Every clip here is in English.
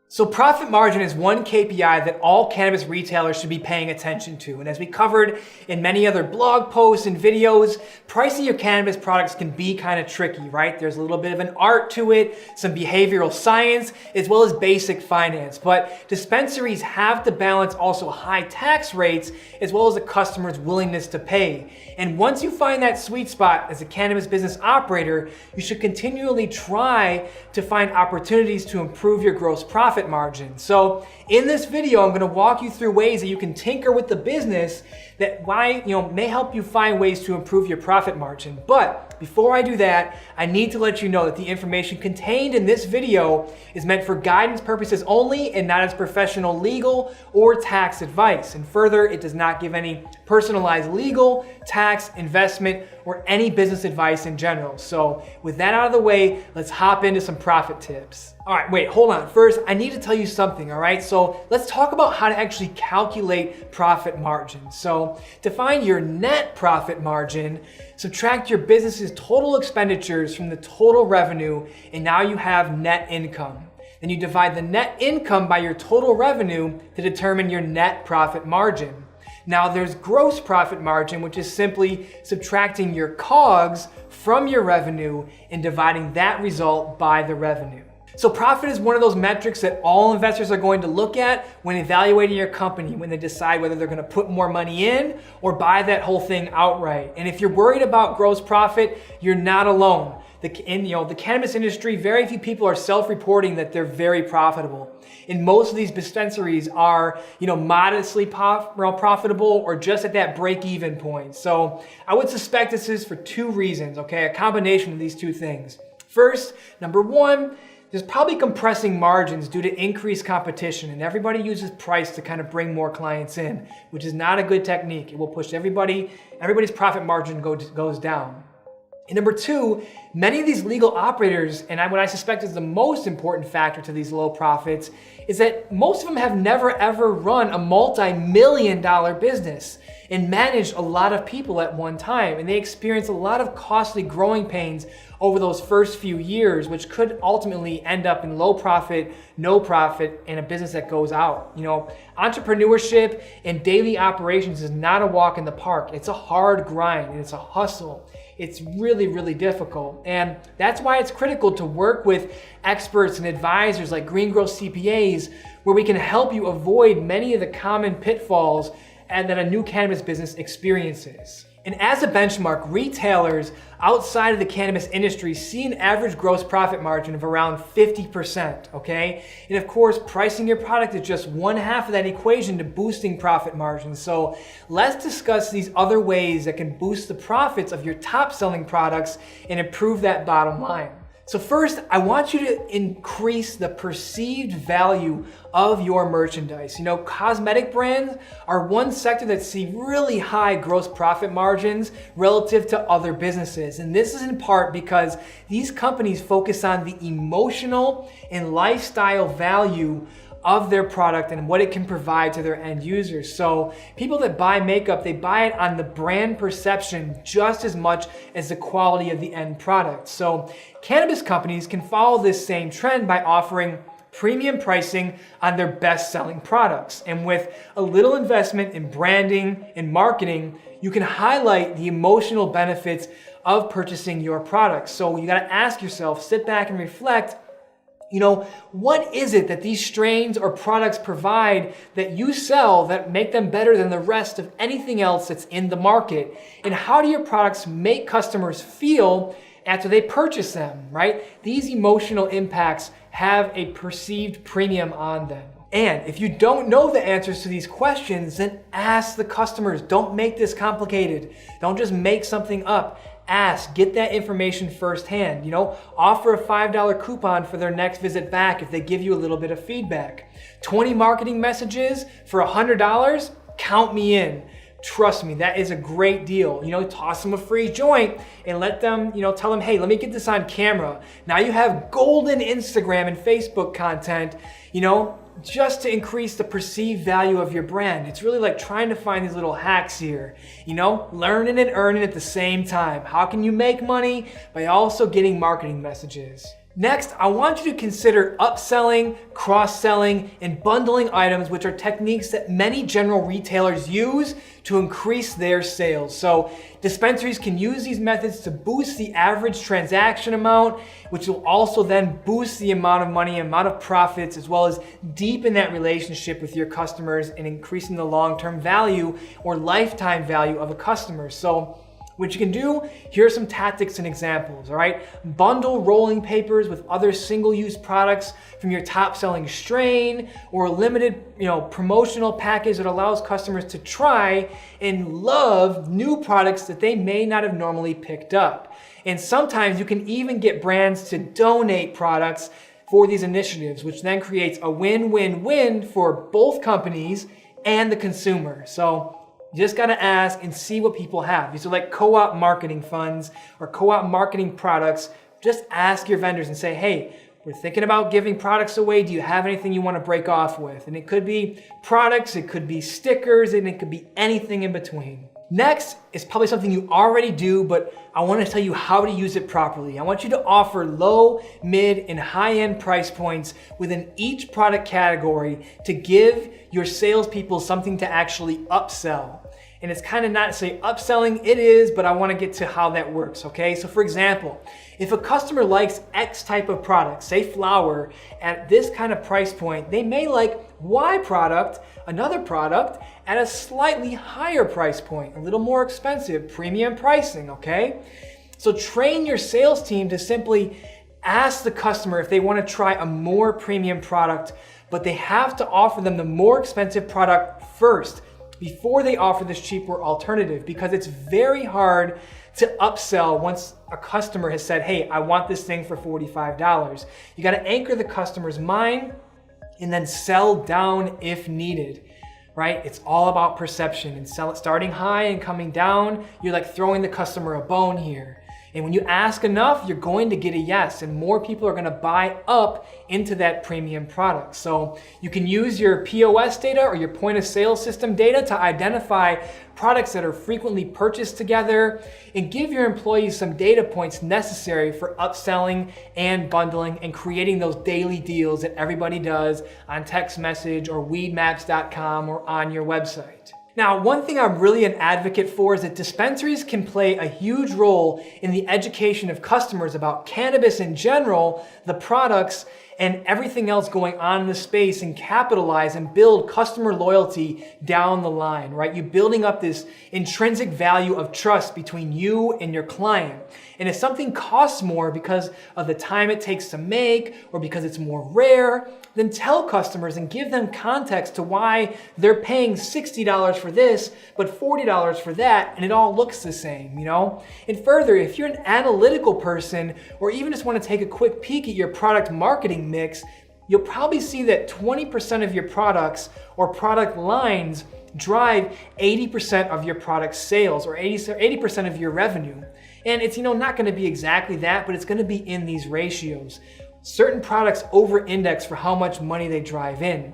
So profit margin is one KPI that all cannabis retailers should be paying attention to. And as we covered in many other blog posts and videos, pricing your cannabis products can be kind of tricky, right? There's a little bit of an art to it, some behavioral science, as well as basic finance. But dispensaries have to balance also high tax rates, as well as the customer's willingness to pay. And once you find that sweet spot as a cannabis business operator, you should continually try to find opportunities to improve your gross profit margin. So in this video, I'm going to walk you through ways that you can tinker with the business that may help you find ways to improve your profit margin. But before I do that, I need to let you know that the information contained in this video is meant for guidance purposes only and not as professional legal or tax advice. And further, it does not give any personalized legal, tax, investment, or any business advice in general. So with that out of the way, let's hop into some profit tips. All right, wait, hold on. First, I need to tell you something, all right? So let's talk about how to actually calculate profit margin. So to find your net profit margin, subtract your business's total expenditures from the total revenue, and now you have net income. Then you divide the net income by your total revenue to determine your net profit margin. Now there's gross profit margin, which is simply subtracting your COGS from your revenue and dividing that result by the revenue. So profit is one of those metrics that all investors are going to look at when evaluating your company, when they decide whether they're going to put more money in or buy that whole thing outright. And if you're worried about gross profit, you're not alone. In the cannabis industry, very few people are self-reporting that they're very profitable. And most of these dispensaries are, modestly profitable or just at that break-even point. So I would suspect this is for two reasons, okay? A combination of these two things. First, number one, there's probably compressing margins due to increased competition, and everybody uses price to kind of bring more clients in, which is not a good technique. It will push everybody's profit margin goes down. And number two, many of these legal operators, and what I suspect is the most important factor to these low profits, is that most of them have never ever run a multi-million-dollar business and managed a lot of people at one time. And they experience a lot of costly growing pains over those first few years, which could ultimately end up in low profit, no profit, and a business that goes out. Entrepreneurship and daily operations is not a walk in the park. It's a hard grind and it's a hustle. It's really, really difficult. And that's why it's critical to work with experts and advisors like GreenGrowth CPAs, where we can help you avoid many of the common pitfalls and that a new cannabis business experiences. And as a benchmark, retailers outside of the cannabis industry see an average gross profit margin of around 50%, okay? And of course, pricing your product is just one half of that equation to boosting profit margins. So let's discuss these other ways that can boost the profits of your top selling products and improve that bottom line. So first, I want you to increase the perceived value of your merchandise. Cosmetic brands are one sector that see really high gross profit margins relative to other businesses. And this is in part because these companies focus on the emotional and lifestyle value of their product and what it can provide to their end users. So people that buy makeup, they buy it on the brand perception just as much as the quality of the end product. So cannabis companies can follow this same trend by offering premium pricing on their best-selling products. And with a little investment in branding and marketing, you can highlight the emotional benefits of purchasing your products. So you gotta ask yourself, sit back and reflect, what is it that these strains or products provide that you sell that make them better than the rest of anything else that's in the market? And how do your products make customers feel after they purchase them, right? These emotional impacts have a perceived premium on them. And if you don't know the answers to these questions, then ask the customers. Don't make this complicated. Don't just make something up. Ask, get that information firsthand. Offer a $5 coupon for their next visit back if they give you a little bit of feedback. 20 marketing messages for $100, count me in. Trust me, that is a great deal. Toss them a free joint and let them, tell them, hey, let me get this on camera. Now you have golden Instagram and Facebook content, just to increase the perceived value of your brand. It's really like trying to find these little hacks here, learning and earning at the same time. How can you make money by also getting marketing messages? Next, I want you to consider upselling, cross-selling, and bundling items, which are techniques that many general retailers use to increase their sales. So dispensaries can use these methods to boost the average transaction amount, which will also then boost the amount of money, amount of profits, as well as deepen that relationship with your customers and increasing the long-term value or lifetime value of a customer. So what you can do, here are some tactics and examples, all right? Bundle rolling papers with other single-use products from your top-selling strain, or a limited, promotional package that allows customers to try and love new products that they may not have normally picked up. And sometimes you can even get brands to donate products for these initiatives, which then creates a win-win-win for both companies and the consumer. So you just gotta ask and see what people have. These are like co-op marketing funds or co-op marketing products. Just ask your vendors and say, hey, we're thinking about giving products away. Do you have anything you wanna break off with? And it could be products, it could be stickers, and it could be anything in between. Next is probably something you already do, but I want to tell you how to use it properly. I want you to offer low, mid, and high-end price points within each product category to give your salespeople something to actually upsell. And it's kind of not say upselling, it is, but I want to get to how that works, okay? So for example, if a customer likes X type of product, say flour, at this kind of price point, they may like Y product, another product, at a slightly higher price point, a little more expensive, premium pricing, okay? So train your sales team to simply ask the customer if they want to try a more premium product, but they have to offer them the more expensive product first before they offer this cheaper alternative, because it's very hard to upsell once a customer has said, hey, I want this thing for $45. You got to anchor the customer's mind and then sell down if needed, right? It's all about perception, and sell it starting high and coming down. You're like throwing the customer a bone here. And when you ask enough, you're going to get a yes, and more people are going to buy up into that premium product. So you can use your POS data or your point of sale system data to identify products that are frequently purchased together, and give your employees some data points necessary for upselling and bundling and creating those daily deals that everybody does on text message or weedmaps.com or on your website. Now, one thing I'm really an advocate for is that dispensaries can play a huge role in the education of customers about cannabis in general, the products, and everything else going on in the space, and capitalize and build customer loyalty down the line, right? You're building up this intrinsic value of trust between you and your client. And if something costs more because of the time it takes to make or because it's more rare, then tell customers and give them context to why they're paying $60 for this, but $40 for that, and it all looks the same, And further, if you're an analytical person or even just want to take a quick peek at your product marketing mix, you'll probably see that 20% of your products or product lines drive 80% of your product sales or 80% of your revenue. And it's not going to be exactly that, but it's going to be in these ratios. Certain products over-index for how much money they drive in.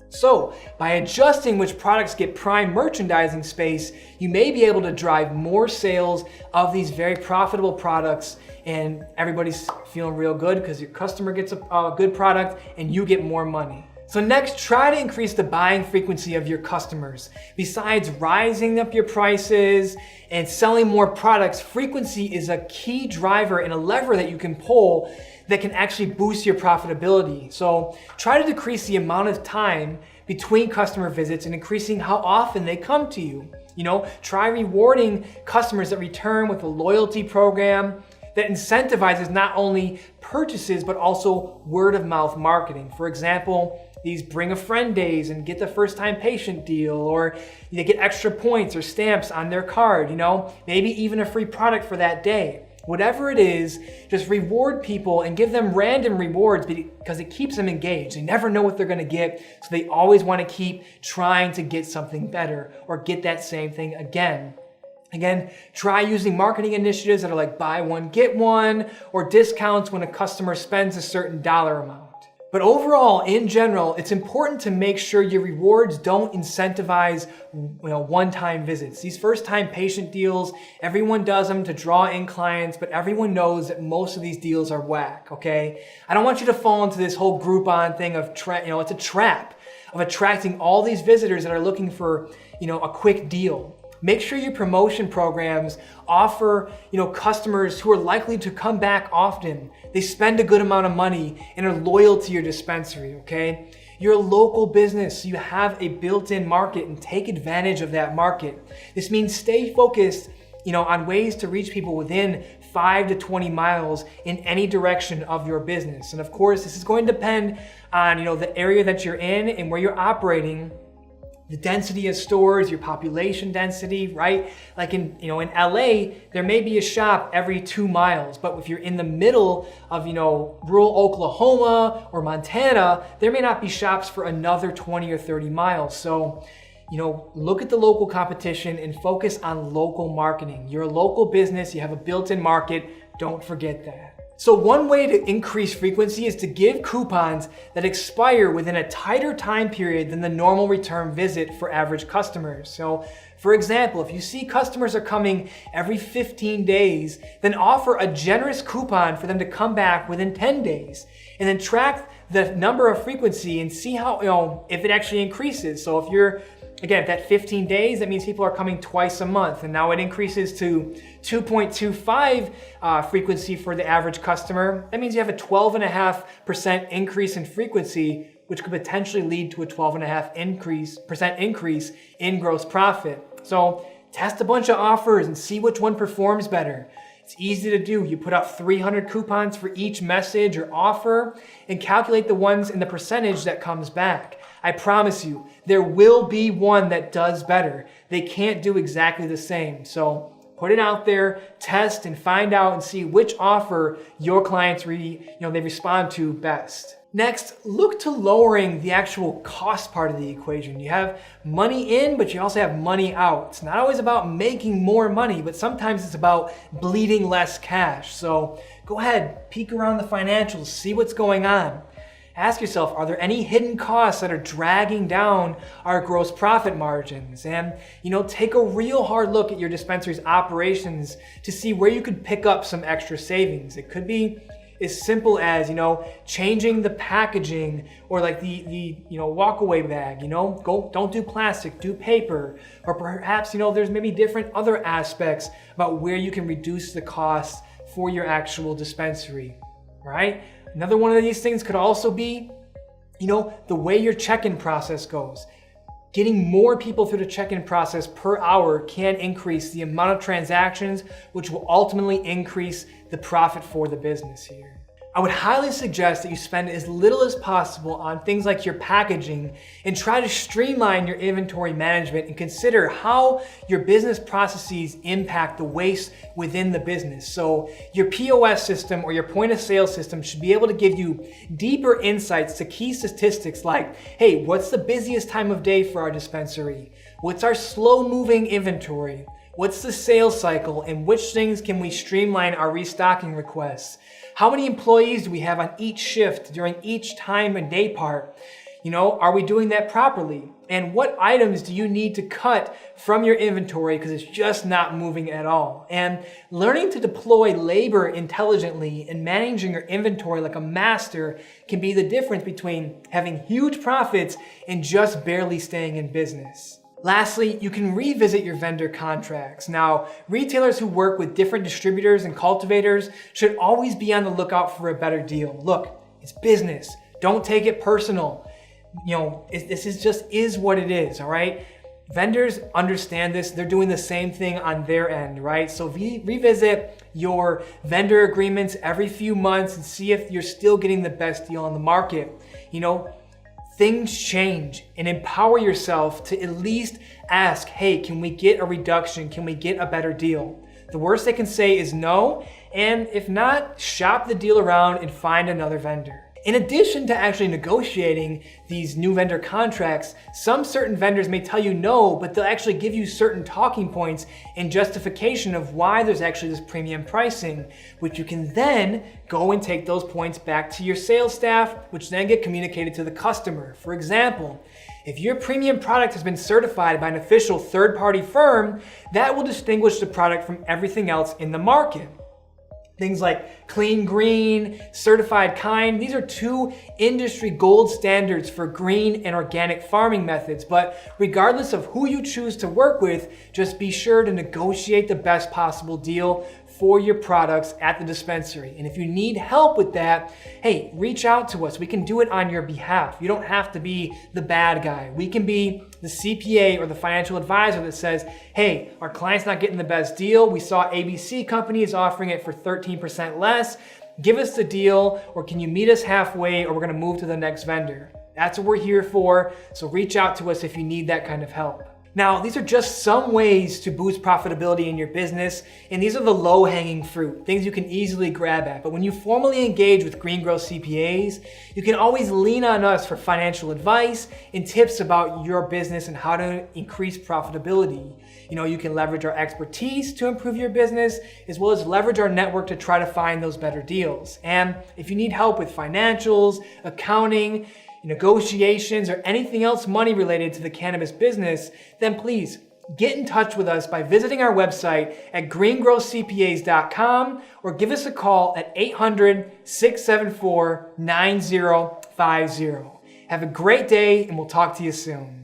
So by adjusting which products get prime merchandising space, you may be able to drive more sales of these very profitable products, and everybody's feeling real good because your customer gets a good product and you get more money. So next, try to increase the buying frequency of your customers. Besides rising up your prices and selling more products, frequency is a key driver and a lever that you can pull that can actually boost your profitability. So try to decrease the amount of time between customer visits and increasing how often they come to you. Try rewarding customers that return with a loyalty program that incentivizes not only purchases, but also word of mouth marketing. For example, these bring a friend days and get the first time patient deal, or they get extra points or stamps on their card, maybe even a free product for that day. Whatever it is, just reward people and give them random rewards because it keeps them engaged. They never know what they're going to get, so they always want to keep trying to get something better or get that same thing again. Again, try using marketing initiatives that are like buy one, get one, or discounts when a customer spends a certain dollar amount. But overall, in general, it's important to make sure your rewards don't incentivize one-time visits. These first-time patient deals, everyone does them to draw in clients, but everyone knows that most of these deals are whack, okay? I don't want you to fall into this whole Groupon thing of, it's a trap of attracting all these visitors that are looking for, a quick deal. Make sure your promotion programs offer, customers who are likely to come back often. They spend a good amount of money and are loyal to your dispensary, okay? You're a local business, so you have a built-in market, and take advantage of that market. This means stay focused, on ways to reach people within 5 to 20 miles in any direction of your business. And of course, this is going to depend on, the area that you're in and where you're operating. The density of stores, your population density, right? Like in LA, there may be a shop every 2 miles, but if you're in the middle of, rural Oklahoma or Montana, there may not be shops for another 20 or 30 miles. So, look at the local competition and focus on local marketing. You're a local business, you have a built-in market, don't forget that. So one way to increase frequency is to give coupons that expire within a tighter time period than the normal return visit for average customers. So for example, if you see customers are coming every 15 days, then offer a generous coupon for them to come back within 10 days. And then track the number of frequency and see how, if it actually increases. So if you're, again, if that 15 days, that means people are coming twice a month, and now it increases to 2.25 frequency for the average customer. That means you have a 12.5% increase in frequency, which could potentially lead to a 12.5% increase in gross profit. So test a bunch of offers and see which one performs better. It's easy to do. You put out 300 coupons for each message or offer and calculate the ones in the percentage that comes back. I promise you, there will be one that does better. They can't do exactly the same. So put it out there, test and find out and see which offer your clients they respond to best. Next, look to lowering the actual cost part of the equation. You have money in, but you also have money out. It's not always about making more money, but sometimes it's about bleeding less cash. So go ahead, peek around the financials, see what's going on. Ask yourself, are there any hidden costs that are dragging down our gross profit margins? And, take a real hard look at your dispensary's operations to see where you could pick up some extra savings. It could be as simple as, changing the packaging or like the walk-away bag, don't do plastic, do paper. Or perhaps, there's maybe different other aspects about where you can reduce the costs for your actual dispensary, right? Another one of these things could also be, the way your check-in process goes. Getting more people through the check-in process per hour can increase the amount of transactions, which will ultimately increase the profit for the business here. I would highly suggest that you spend as little as possible on things like your packaging and try to streamline your inventory management and consider how your business processes impact the waste within the business. So your POS system or your point of sale system should be able to give you deeper insights to key statistics like, hey, what's the busiest time of day for our dispensary? What's our slow moving inventory? What's the sales cycle, and which things can we streamline our restocking requests? How many employees do we have on each shift during each time and day part? Are we doing that properly? And what items do you need to cut from your inventory because it's just not moving at all? And learning to deploy labor intelligently and managing your inventory like a master can be the difference between having huge profits and just barely staying in business. Lastly, you can revisit your vendor contracts. Now, retailers who work with different distributors and cultivators should always be on the lookout for a better deal. Look, it's business. Don't take it personal. This is what it is, all right? Vendors understand this. They're doing the same thing on their end, right? So revisit your vendor agreements every few months and see if you're still getting the best deal on the market. Things change, and empower yourself to at least ask, hey, can we get a reduction? Can we get a better deal? The worst they can say is no, and if not, shop the deal around and find another vendor. In addition to actually negotiating these new vendor contracts, some certain vendors may tell you no, but they'll actually give you certain talking points in justification of why there's actually this premium pricing, which you can then go and take those points back to your sales staff, which then get communicated to the customer. For example, if your premium product has been certified by an official third-party firm, that will distinguish the product from everything else in the market. Things like Clean Green, Certified Kind, these are two industry gold standards for green and organic farming methods. But regardless of who you choose to work with, just be sure to negotiate the best possible deal for your products at the dispensary. And if you need help with that, hey, reach out to us. We can do it on your behalf. You don't have to be the bad guy. We can be the CPA or the financial advisor that says, hey, our client's not getting the best deal. We saw ABC company is offering it for 13% less. Give us the deal, or can you meet us halfway, or we're gonna move to the next vendor. That's what we're here for. So reach out to us if you need that kind of help. Now, these are just some ways to boost profitability in your business, and these are the low-hanging fruit, things you can easily grab at. But when you formally engage with GreenGrowth CPAs, you can always lean on us for financial advice and tips about your business and how to increase profitability. You can leverage our expertise to improve your business, as well as leverage our network to try to find those better deals. And if you need help with financials, accounting, negotiations, or anything else money related to the cannabis business, then please get in touch with us by visiting our website at greengrowthcpas.com or give us a call at 800-674-9050. Have a great day, and we'll talk to you soon.